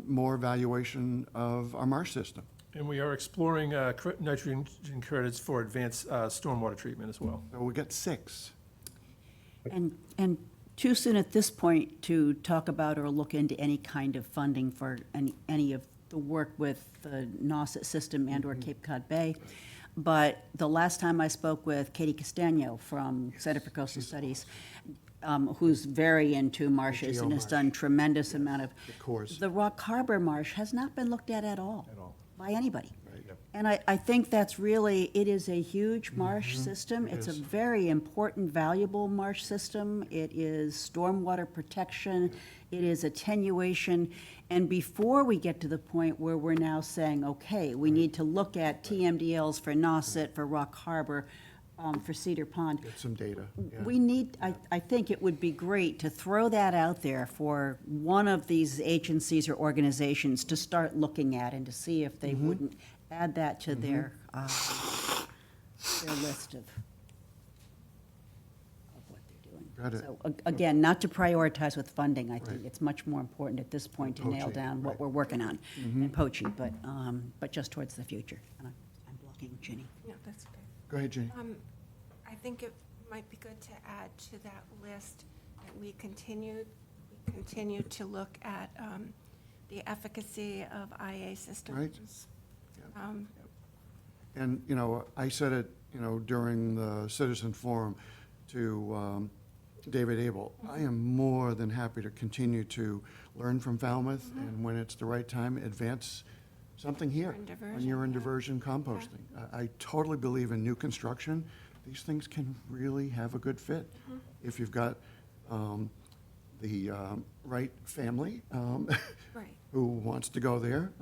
more evaluation of our marsh system. And we are exploring nitrogen credits for advanced stormwater treatment as well. So we got 6. And too soon at this point to talk about or look into any kind of funding for any of the work with the Nauset system and/or Cape Cod Bay. But the last time I spoke with Katie Castagno from Center for Coastal Studies, who's very into marshes and has done tremendous amount of. cores. The Rock Harbor Marsh has not been looked at all. At all. By anybody. Right. And I think that's really, it is a huge marsh system. It's a is. very important, valuable marsh system. It is stormwater protection. It is attenuation. And before we get to the point where we're now saying, okay, we need to look at TMDLs for Nauset, for Rock Harbor, for Cedar Pond. Get some data. Yeah. We need, I think it would be great to throw that out there for one of these agencies or organizations to start looking at and to see if they wouldn't add that to their list of what they're doing. Got it. So again, not to prioritize with funding, I think Right. it's much more important at this point to nail Poaching, down what right. we're working on and poaching, but just towards the future. And I'm blocking Ginny. No, that's okay. Go ahead, Jenny. I think it might be good to add to that list that we continue to look at the efficacy of IA systems. Um, And, I said it, during the citizen forum to David Abel. I am more than happy to continue to learn from Falmouth, and when it's the right time, advance something here Urine on diversion, urine yeah. diversion composting. I totally believe in new construction. These things can really have a good fit if you've got the right family Right. who wants to go there.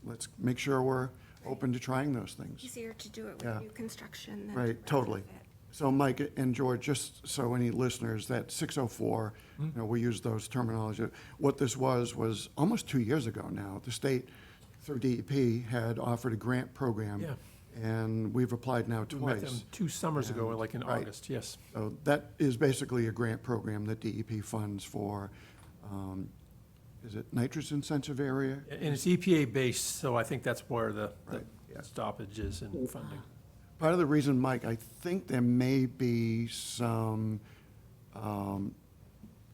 Let's make sure we're open to trying those things. Easier to do it Yeah. with new construction than. Right, to totally. retrofit. So Mike and George, just so any listeners, that 604, we use those terminology. What this was almost 2 years ago now. The state, through DEP, had offered a grant program. Yeah. and we've applied now We met them twice. 2 summers ago, And- like in right. August, yes. So that is basically a grant program that DEP funds for, is it nitrogen-sensitive area? And it's EPA-based, so I think that's where the Right, yeah. stoppage is in funding. Part of the reason, Mike, I think there may be some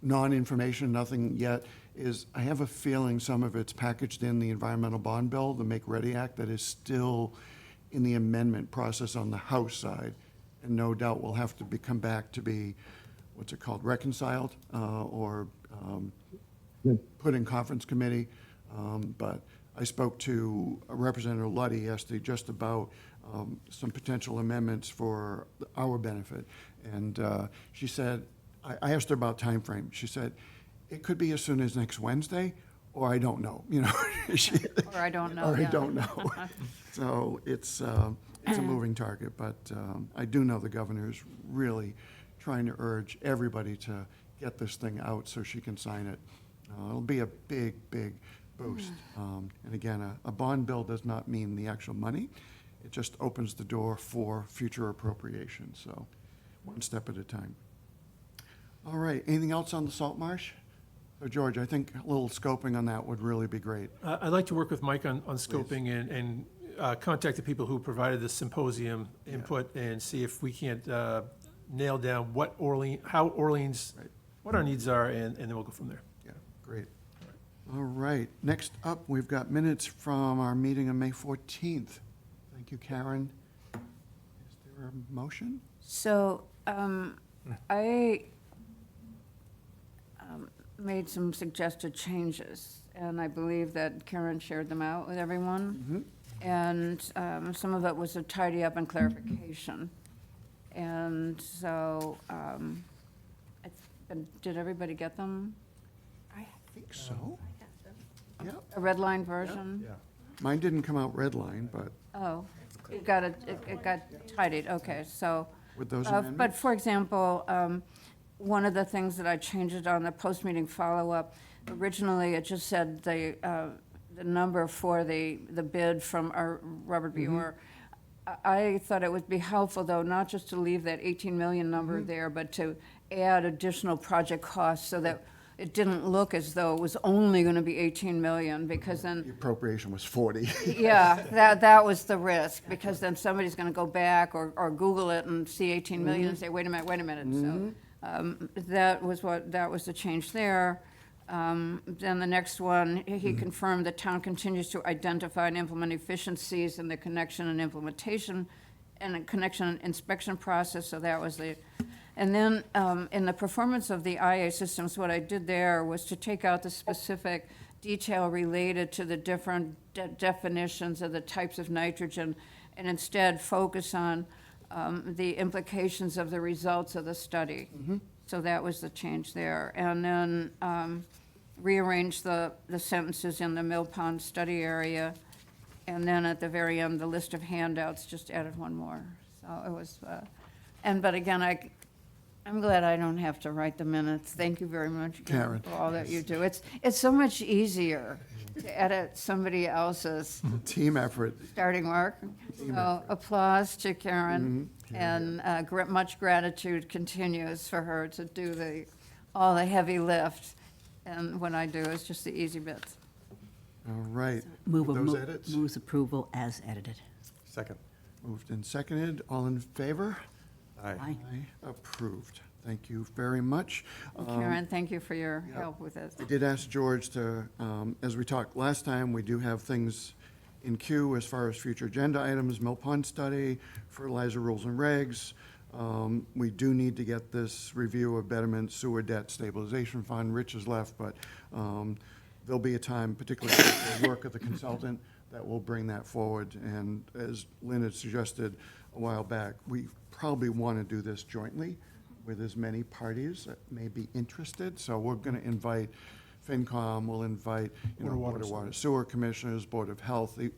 non-information, nothing yet, is I have a feeling some of it's packaged in the Environmental Bond Bill, the Make Ready Act, that is still in the amendment process on the House side. And no doubt will have to come back to be, what's it called, reconciled or put in conference committee. But I spoke to Representative Luddy yesterday just about some potential amendments for our benefit. And she said, I asked her about time frame. She said, it could be as soon as next Wednesday, or I don't know, you know. Or I don't know, Or I yeah. don't know. So it's a moving target, but I do know the governor is really trying to urge everybody to get this thing out so she can sign it. It'll be a big, big boost. And again, a bond bill does not mean the actual money. It just opens the door for future appropriations, so one step at a time. All right, anything else on the salt marsh? So George, I think a little scoping on that would really be great. I'd like to work with Mike on scoping and contact the people who provided the symposium input and see if we can't nail down how Orleans, Right. what our needs are, and then we'll go from there. Yeah, great. All right, next up, we've got minutes from our meeting on May 14th. Thank you, Karen. Is there a motion? So I made some suggested changes, and I believe that Karen shared them out with everyone. And some of it was a tidy up and clarification. And so, did everybody get them? I think so. Yeah, A red line version? mine didn't come out red line, but Oh, it got tidied, okay, so. with those But amendments? for example, one of the things that I changed it on the post-meeting follow-up, originally it just said the number for the bid from our Robert B. Orr. I thought it would be helpful, though, not just to leave that 18 million number there, but to add additional project costs so that it didn't look as though it was only going to be 18 million, because then The appropriation was 40. yeah, that was the risk, because then somebody's gonna go back or Google it and see 18 million and say, wait a minute. So, that was the change there. Then the next one, he confirmed the town continues to identify and implement efficiencies in the connection and implementation and the connection and inspection process, so that was the, and then, in the performance of the IA systems, what I did there was to take out the specific detail related to the different definitions of the types of nitrogen, and instead focus on the implications of the results of the study. So that was the change there. And then rearrange the sentences in the Mill Pond study area. And then at the very end, the list of handouts, just added one more. So it was, but again, I'm glad I don't have to write the minutes. Thank you very much, Karen. for all that you do. It's so much easier to edit somebody else's Team effort. starting work. So applause to Karen, and much gratitude continues for her to do all the heavy lift. And what I do is just the easy bits. All right. Move With those mo- edits? Moves approval as edited. Second. Moved and seconded. All in favor? Aye. Approved. Thank you very much. Karen, thank you for your help with this. I did ask George to, as we talked last time, we do have things in queue as far as future agenda items, Mill Pond study, fertilizer rules and regs. We do need to get this review of betterment sewer debt stabilization fund. Rich is left, but there'll be a time, particularly with the work of the consultant, that will bring that forward. And as Lynn had suggested a while back, we probably want to do this jointly with as many parties that may be interested. So we're going to invite FinCom, we'll invite, water, sewer commissioners, Board of Health. The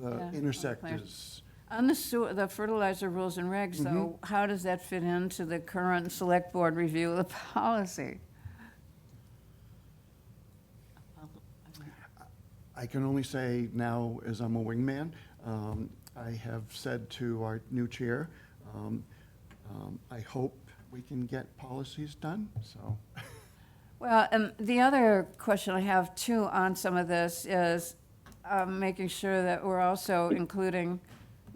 Yeah, intersect clear. is, On the fertilizer rules and regs, though, how does that fit into the current select board review of the policy? I can only say now, as I'm a wingman, I have said to our new chair, I hope we can get policies done, so. Well, and the other question I have too on some of this is making sure that we're also including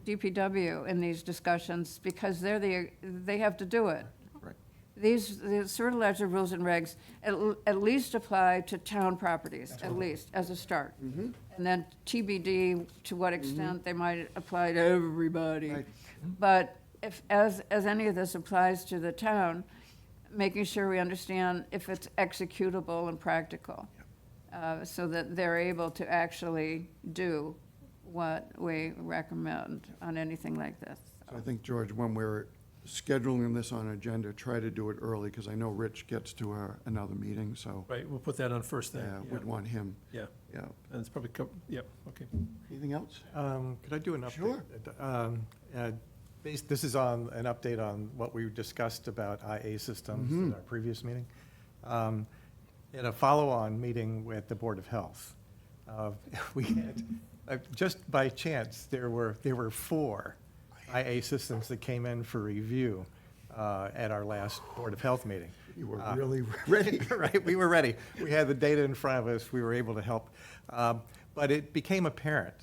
DPW in these discussions, because they have to do it. Right. The sewer ledger rules and regs at least apply to town properties, at least, as a start. And then TBD, to what extent they might apply to everybody. Right. But if, as any of this applies to the town, making sure we understand if it's executable and practical, so that they're able to actually do what we recommend on anything like this. So I think, George, when we're scheduling this on agenda, try to do it early, because I know Rich gets to another meeting, so, Right, we'll put that on first thing. yeah, would want him, Yeah, yeah. and it's probably, yep, okay. Anything else? Could I do an update? Sure. This is on, an update on what we discussed about IA systems in our previous meeting. In a follow-on meeting with the Board of Health, we had, just by chance, there were 4 IA systems that came in for review at our last Board of Health meeting. You were really ready. Right, we were ready. We had the data in front of us. We were able to help. But it became apparent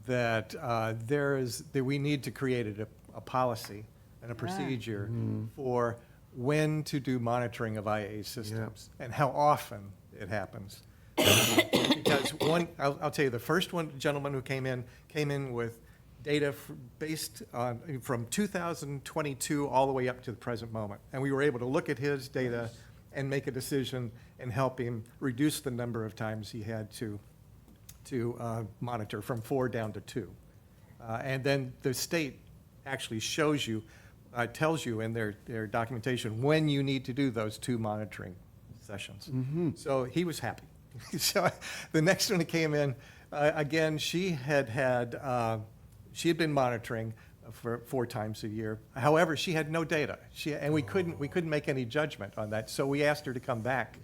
that that we need to create a policy and a procedure for when to do monitoring of IA systems and how often it happens. Because I'll tell you, the first one gentleman who came in with data based on, from 2022 all the way up to the present moment. And we were able to look at his data and make a decision and help him reduce the number of times he had to monitor from 4 down to 2. And then the state actually shows you, tells you in their documentation when you need to do those 2 monitoring sessions. So he was happy. So the next one that came in, again, she had been monitoring for 4 times a year. However, she had no data. And we couldn't make any judgment on that. So we asked her to come back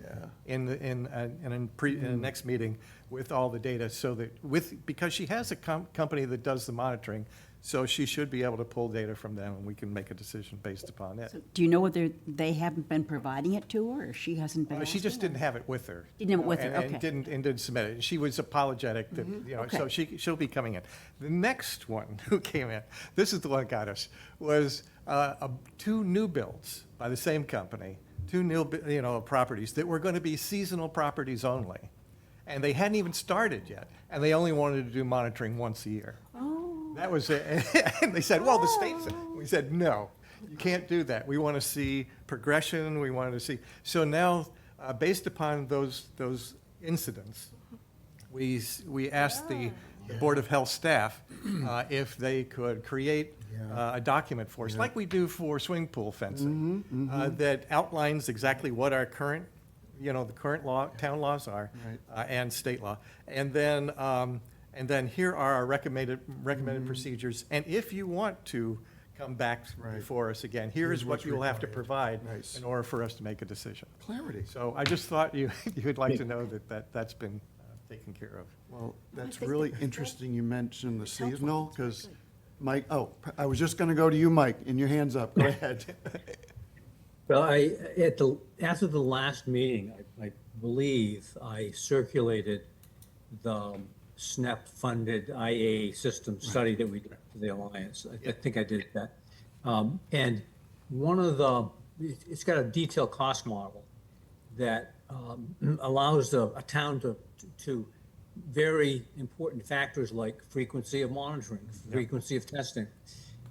in the next meeting with all the data, so that because she has a company that does the monitoring, so she should be able to pull data from them, and we can make a decision based upon it. So do you know whether they haven't been providing it to her, or she hasn't been She just asking? didn't have it with her. Didn't have it with her, and okay. didn't submit it. And she was apologetic that, so okay. she'll be coming in. The next one who came in, this is the one that got us, was 2 new builds by the same company, 2 new, properties that were going to be seasonal properties only. And they hadn't even started yet, and they only wanted to do monitoring once a year. Oh, That was it. And they said, well, the state said, we said, no, you can't do that. We want to see progression, we wanted to see. So now, based upon those incidents, we asked the Board of Health staff if they could create a document for us, like we do for swimming pool fencing, that outlines exactly what our current, the current town laws are, and state law. And then here are our recommended procedures. And if you want to come back before us again, here's what you'll have to provide in order for us to make a decision. Clarity. So I just thought you'd like to know that's been taken care of. Well, that's really interesting you mentioned the seasonal, because Mike, I was just going to go to you, Mike, and your hand's up. Go ahead. Well, after the last meeting, I believe I circulated the SNAP-funded IA system study that we did for the Alliance. I think I did that. And one of it's got a detailed cost model that allows a town to vary important factors like frequency of monitoring, frequency of testing.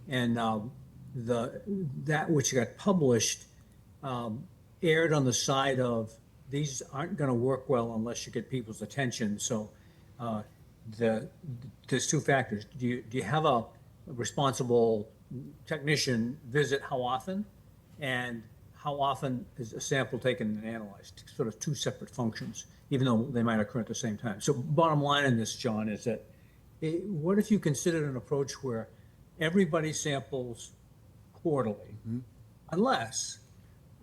And that which got published erred on the side of these aren't going to work well unless you get people's attention. So there's 2 factors. Do you have a responsible technician visit how often? And how often is a sample taken and analyzed? Sort of 2 separate functions, even though they might occur at the same time. So bottom line in this, John, is that what if you considered an approach where everybody samples quarterly, unless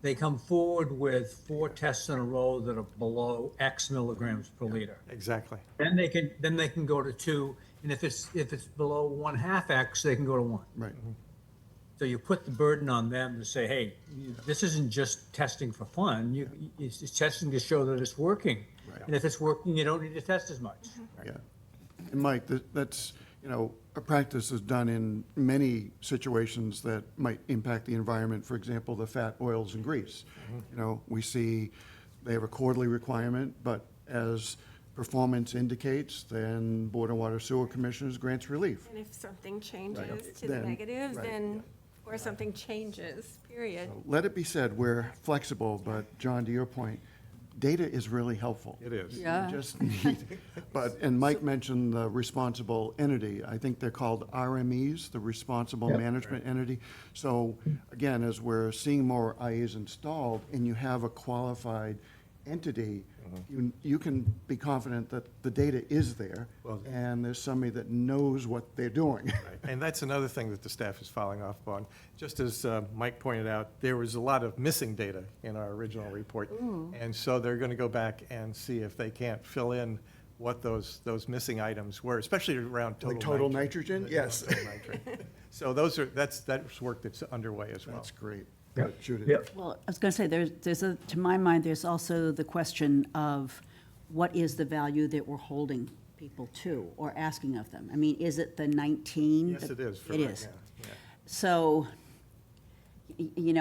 they come forward with 4 tests in a row that are below X milligrams per liter. Exactly. Then they can go to 2 And if it's below 1/2x, they can go to 1. Right. So you put the burden on them to say, hey, this isn't just testing for fun. It's testing to show that it's working. And if it's working, you don't need to test as much. Yeah. And Mike, that's, a practice is done in many situations that might impact the environment. For example, the fat oils and grease. We see they have a quarterly requirement, but as performance indicates, then Board of Water Sewer Commissioners grants relief. And if something changes Right. to the Then- negative, right, then, or something changes, period. Let it be said, we're flexible, but John, to your point, data is really helpful. It is. Yeah. You just need, and Mike mentioned the responsible entity. I think they're called RMEs, the Responsible Management Entity. So again, as we're seeing more IAs installed and you have a qualified entity, you can be confident that the data is there Well- and there's somebody that knows what they're doing. And that's another thing that the staff is following up on. Just as Mike pointed out, there was a lot of missing data in our original report. And so they're going to go back and see if they can't fill in what those missing items were, especially around Like total total nitrogen? Yes. Total nitrogen. So that's work that's underway as well. That's great. Yep. Judith? Yep. Well, I was going to say, to my mind, there's also the question of what is the value that we're holding people to or asking of them? I mean, is it the 19? Yes, it is. for It right is. now, yeah. So,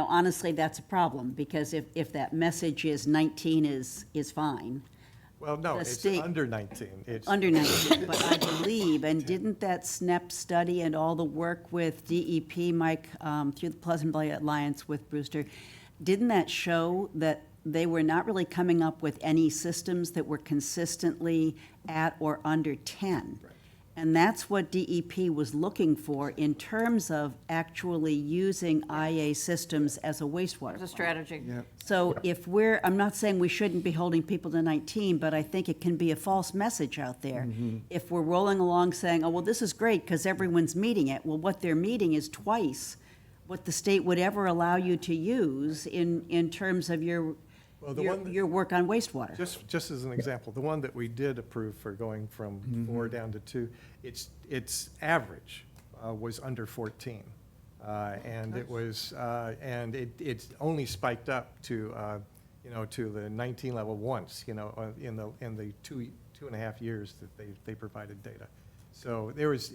honestly, that's a problem, because if that message is 19 is fine, Well, no, The it's state- under 19. It's under 19, but I believe, and didn't that SNEP study and all the work with DEP, Mike, through the Pleasant Valley Alliance with Brewster, didn't that show that they were not really coming up with any systems that were consistently at or under 10? And that's what DEP was looking for in terms of actually using IA systems as a wastewater It's a plant. strategy. Yeah. So if I'm not saying we shouldn't be holding people to 19, but I think it can be a false message out there. If we're rolling along saying, oh, well, this is great because everyone's meeting it, well, what they're meeting is twice what the state would ever allow you to use in terms of your Well, the one that- your work on wastewater. Just as an example, the one that we did approve for going from 4 down to 2, its average was under 14. And it was, and it's only spiked up to, to the 19 level once, in the 2.5 years that they provided data. So there was,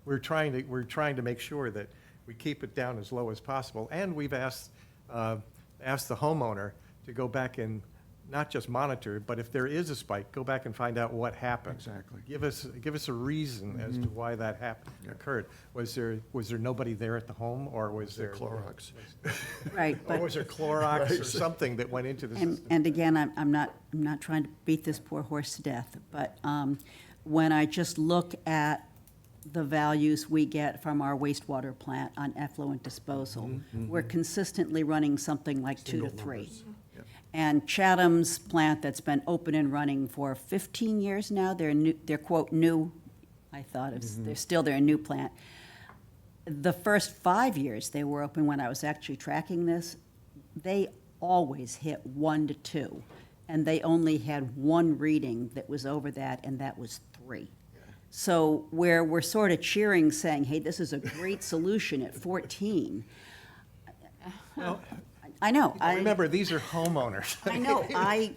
we're trying to make sure that we keep it down as low as possible. And we've asked the homeowner to go back and not just monitor, but if there is a spike, go back and find out what happened. Exactly. Give us a reason as to why that occurred. Was there nobody there at the home, or was there Clorox. Right, or but, was there Clorox or something that went into the system? and again, I'm not trying to beat this poor horse to death, but when I just look at the values we get from our wastewater plant on effluent disposal, we're consistently running something like 2 to 3. And Chatham's plant that's been open and running for 15 years now, they're quote new, I thought they're still their new plant. The first 5 years they were open, when I was actually tracking this, they always hit 1 to 2. And they only had one reading that was over that, and that was 3. So where we're sort of cheering, saying, hey, this is a great solution at 14. Well, I know. remember, these are homeowners. I know,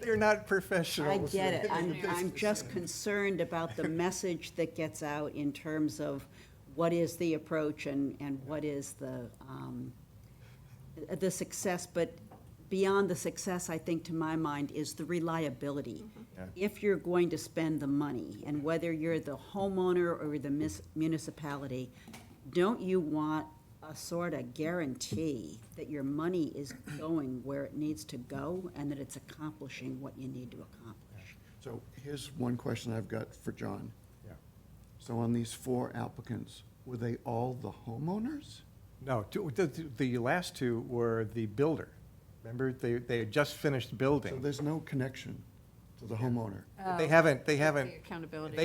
They're not I professionals. get it. I'm just concerned about the message that gets out in terms of what is the approach and what is the success. But beyond the success, I think, to my mind, is the reliability. Yeah. If you're going to spend the money, and whether you're the homeowner or the municipality, don't you want a sort of guarantee that your money is going where it needs to go and that it's accomplishing what you need to accomplish? So here's one question I've got for John. Yeah. So on these 4 applicants, were they all the homeowners? No, the last 2 were the builder. Remember, they had just finished So building. there's no connection to the homeowner? They haven't, The accountability.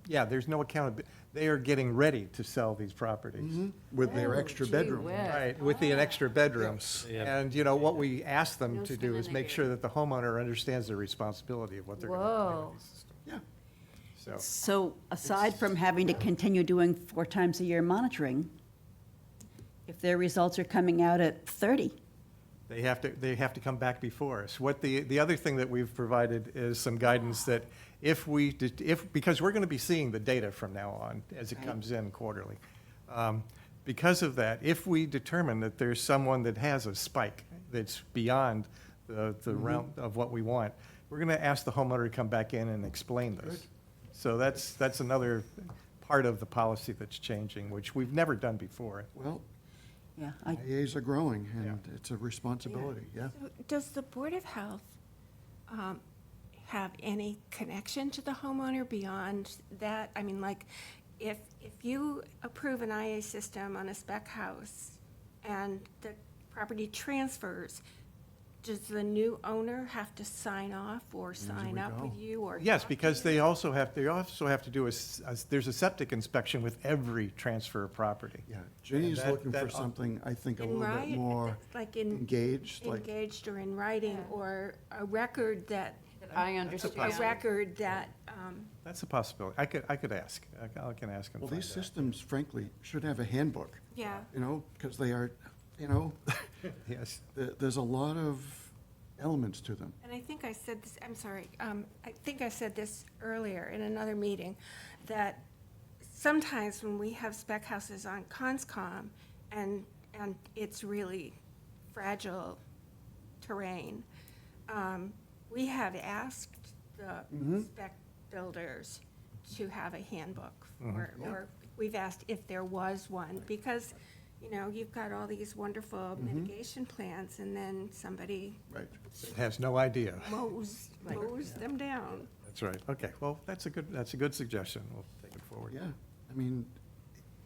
there's no accountability. They are getting ready to sell these properties. With their extra gee bedroom? whiz. Right, with the extra bedroom. Yeah. And, what we ask them No to skin do in is the make game. sure that the homeowner understands the responsibility of what they're going to put in Whoa. the system. Yeah. So, So aside from having to continue doing 4 times a year monitoring, if their results are coming out at 30, they have to come back before us. What the other thing that we've provided is some guidance that because we're going to be seeing the data from now on as it comes in quarterly. Because of that, if we determine that there's someone that has a spike that's beyond the realm of what we want, we're going to ask the homeowner to come back in and explain this. So that's another part of the policy that's changing, which we've never done before. Well, yeah, IAs are growing, and Yeah. it's a responsibility, yeah. So does the Board of Health have any connection to the homeowner beyond that? I mean, like, if you approve an IA system on a spec house and the property transfers, does the new owner have to sign off or sign we up go. with you or? Yes, talk to because you? they also have to do there's a septic inspection with every transfer of property. Yeah, Ginny's that- looking for that- something, I think, a In little bit write- more like in engaged, like, engaged or in writing, Yeah. or a record that, I understand. a record that, That's a possibility. I could ask. I can ask and well, find these out. systems, frankly, should have a handbook, yeah. you know, because they are, you know, Yes. there's a lot of elements to them. And I think I said this, I'm sorry, I think I said this earlier in another meeting, that sometimes when we have spec houses on Conscom and it's really fragile terrain, we have asked the spec builders to have a handbook or we've asked if there was one, because, you know, you've got all these wonderful mitigation plans and then somebody Right. It has no idea. mows them down. That's right. Okay, well, that's a good suggestion. We'll take it forward. Yeah, I mean,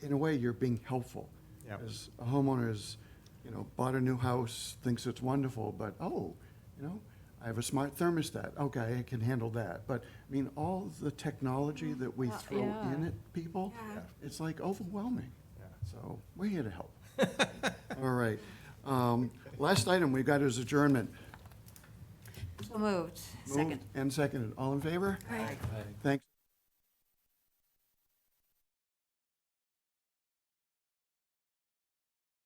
in a way, you're being helpful. Yeah. As a homeowner is, you know, bought a new house, thinks it's wonderful, but, oh, you know, I have a smart thermostat, okay, I can handle that. But, I mean, all the technology that we throw yeah. in at people, Yeah. it's like overwhelming. Yeah. So, we're here to help. All right. Last item we got is adjournment. So moved. Moved and seconded. All in favor? Right. Thanks.